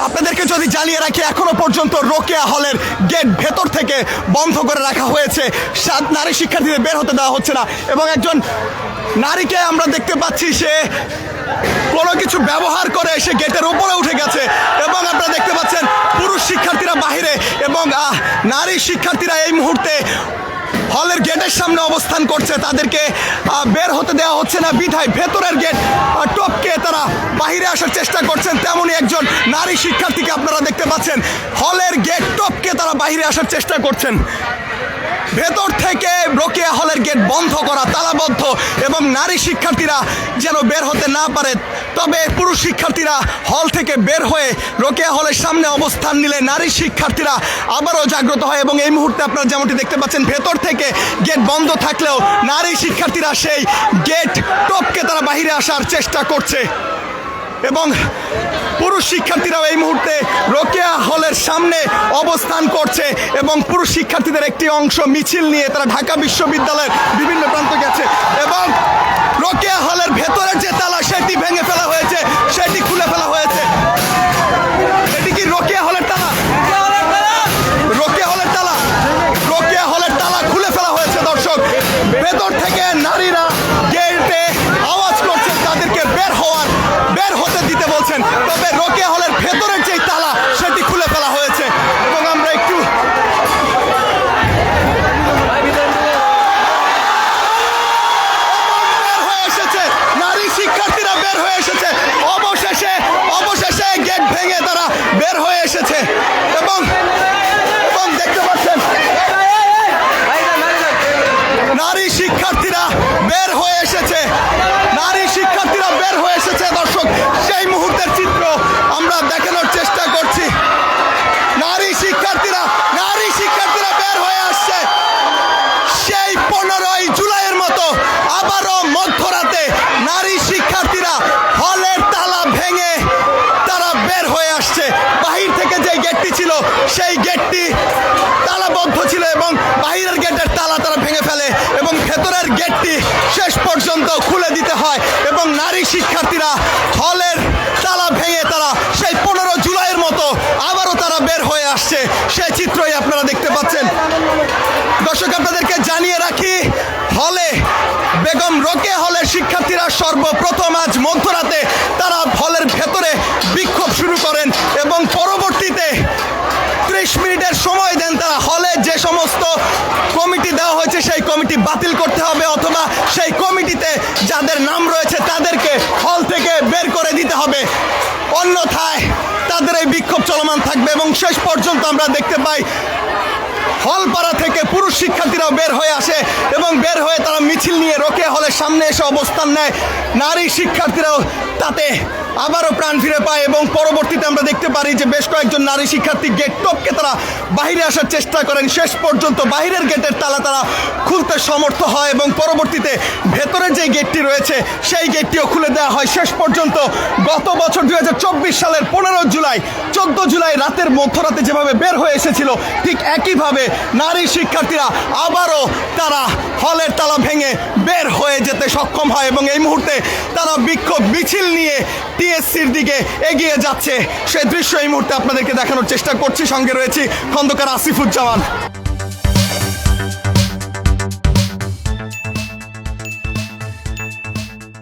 আপনাদেরকে যদি জানিয়ে রাখি, এখনো পর্যন্ত রোকেয়া হলের গেট ভেতর থেকে বন্ধ করে রাখা হয়েছে। 7 নারী শিক্ষার্থীদের বের হতে দেওয়া হচ্ছে না এবং একজন নারীকে আমরা দেখতে পাচ্ছি সে কোনো কিছু ব্যবহার করে সে গেটের উপরে উঠে গেছে এবং আপনারা দেখতে পাচ্ছেন পুরুষ শিক্ষার্থীরা বাহিরে এবং নারী শিক্ষার্থীরা এই মুহূর্তে হলের গেটের সামনে অবস্থান করছে। তাদেরকে বের হতে দেওয়া হচ্ছে না বিধায় ভেতরের গেট টপকে তারা বাহিরে আসার চেষ্টা করছেন। তেমনই একজন নারী শিক্ষার্থীকে আপনারা দেখতে পাচ্ছেন হলের গেট টপকে তারা বাহিরে আসার চেষ্টা করছেন। ভেতর থেকে রোকেয়া হলের গেট বন্ধ করা, তালাবদ্ধ, এবং নারী শিক্ষার্থীরা যেন বের হতে না পারে। তবে পুরুষ শিক্ষার্থীরা হল থেকে বের হয়ে রোকেয়া হলের সামনে অবস্থান নিলে নারী শিক্ষার্থীরা আবারও জাগ্রত হয় এবং এই মুহূর্তে আপনারা যেমনটি দেখতে পাচ্ছেন ভেতর থেকে গেট বন্ধ থাকলেও নারী শিক্ষার্থীরা সেই গেট টপকে তারা বাহিরে আসার চেষ্টা করছে এবং পুরুষ শিক্ষার্থীরাও এই মুহূর্তে রোকেয়া হলের সামনে অবস্থান করছে এবং পুরুষ শিক্ষার্থীদের একটি অংশ মিছিল নিয়ে তারা ঢাকা বিশ্ববিদ্যালয়ের বিভিন্ন প্রান্তে গেছে এবং রোকেয়া হলের ভেতরের যে তালা সেটি ভেঙে ফেলা হয়েছে, সেটি খুলে ফেলা হয়েছে। এটি কি রোকেয়া হলের তালা? রোকেয়া হলের তালা, রোকেয়া হলের তালা খুলে ফেলা হয়েছে। দর্শক, ভেতর থেকে নারীরা গেটে আওয়াজ করছেন তাদেরকে বের হতে দিতে বলছেন। তবে রোকেয়া হলের ভেতরের যে তালা সেটি খুলে ফেলা হয়েছে এবং আমরা একটু বের হয়ে এসেছে, নারী শিক্ষার্থীরা বের হয়ে এসেছে। অবশেষে গেট ভেঙে তারা বের হয়ে এসেছে এবং দেখতে পাচ্ছেন নারী শিক্ষার্থীরা বের হয়ে এসেছে। নারী শিক্ষার্থীরা বের হয়ে এসেছে। দর্শক, সেই মুহূর্তের চিত্র আমরা দেখানোর চেষ্টা করছি। নারী শিক্ষার্থীরা বের হয়ে আসছে। সেই 15ই জুলাইয়ের মতো আবারও মধ্যরাতে নারী শিক্ষার্থীরা হলের তালা ভেঙে তারা বের হয়ে আসছে। বাহির থেকে যে গেটটি ছিল সেই গেটটি তালাবদ্ধ ছিল এবং বাহিরের গেটের তালা তারা ভেঙে ফেলে এবং ভেতরের গেটটি শেষ পর্যন্ত খুলে দিতে হয় এবং নারী শিক্ষার্থীরা হলের তালা ভেঙে তারা সেই 15 জুলাইয়ের মতো আবারও তারা বের হয়ে আসছে। সেই চিত্রই আপনারা দেখতে পাচ্ছেন। দর্শক, আপনাদেরকে জানিয়ে রাখি, হলে বেগম রোকেয়া হলের শিক্ষার্থীরা সর্বপ্রথম আজ মধ্যরাতে তারা হলের ভেতরে বিক্ষোভ শুরু করেন এবং পরবর্তীতে 30 মিনিটের সময় দেন। তারা হলে যে সমস্ত কমিটি দেওয়া হয়েছে সেই কমিটি বাতিল করতে হবে অথবা সেই কমিটিতে যাদের নাম রয়েছে তাদেরকে হল থেকে বের করে দিতে হবে, অন্যথায় তাদের এই বিক্ষোভ চলমান থাকবে। এবং শেষ পর্যন্ত আমরা দেখতে পাই হলপাড়া থেকে পুরুষ শিক্ষার্থীরাও বের হয়ে আসে এবং বের হয়ে তারা মিছিল নিয়ে রোকেয়া হলের সামনে এসে অবস্থান নেয়। নারী শিক্ষার্থীরাও তাতে আবারও প্রাণ ফিরে পায় এবং পরবর্তীতে আমরা দেখতে পারি যে বেশ কয়েকজন নারী শিক্ষার্থী গেট টপকে তারা বাহিরে আসার চেষ্টা করেন। শেষ পর্যন্ত বাহিরের গেটের তালা তারা খুলতে সমর্থ হয় এবং পরবর্তীতে ভেতরের যে গেটটি রয়েছে সেই গেটটিও খুলে দেওয়া হয়। শেষ পর্যন্ত গত বছর 2024 সালের 15 জুলাই 14 জুলাই রাতের মধ্যরাতে যেভাবে বের হয়ে এসেছিল ঠিক একইভাবে নারী শিক্ষার্থীরা আবারও তারা হলের তালা ভেঙে বের হয়ে যেতে সক্ষম হয় এবং এই মুহূর্তে তারা বিক্ষোভ মিছিল নিয়ে টিএসসির দিকে এগিয়ে যাচ্ছে। সেই দৃশ্য এই মুহূর্তে আপনাদেরকে দেখানোর চেষ্টা করছি। সঙ্গে রয়েছি খন্দকার আসিফুজ্জামান।